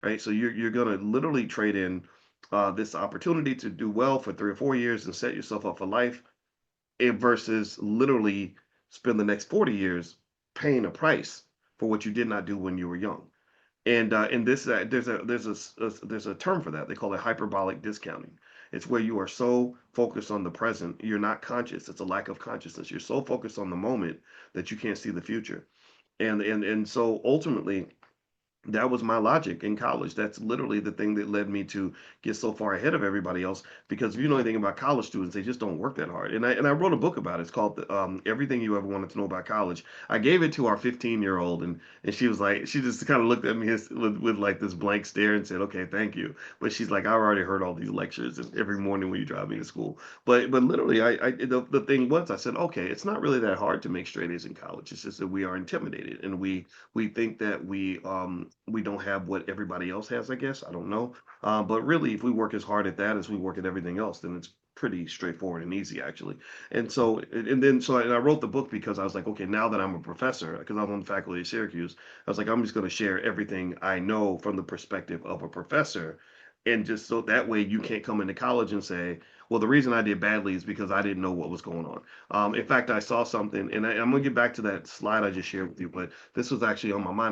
right? So you're gonna literally trade in this opportunity to do well for 3 or 4 years and set yourself up for life, versus literally spend the next 40 years paying a price for what you did not do when you were young. And this there's a term for that. They call it hyperbolic discounting. It's where you are so focused on the present, you're not conscious. It's a lack of consciousness. You're so focused on the moment that you can't see the future. And so ultimately, that was my logic in college. That's literally the thing that led me to get so far ahead of everybody else. Because if you know anything about college students, they just don't work that hard. And I wrote a book about it. It's called Everything You Ever Wanted to Know About College. I gave it to our 15-year-old, and she was like, she just kind of looked at me with like this blank stare and said, "Okay, thank you." But she's like, "I already heard all these lectures and every morning when you drive me to school." But literally, the thing was, I said, okay, it's not really that hard to make straight A's in college. It's just that we are intimidated, and we think that we don't have what everybody else has, I guess. I don't know. But really, if we work as hard at that as we work at everything else, then it's pretty straightforward and easy, actually. And I wrote the book because I was like, okay, now that I'm a professor, because I was on the faculty at Syracuse, I was like, I'm just going to share everything I know from the perspective of a professor. And just so that way you can't come into college and say, well, the reason I did badly is because I didn't know what was going on. In fact, I saw something, and I'm going to get back to that slide I just shared with you, but this was actually on my mind.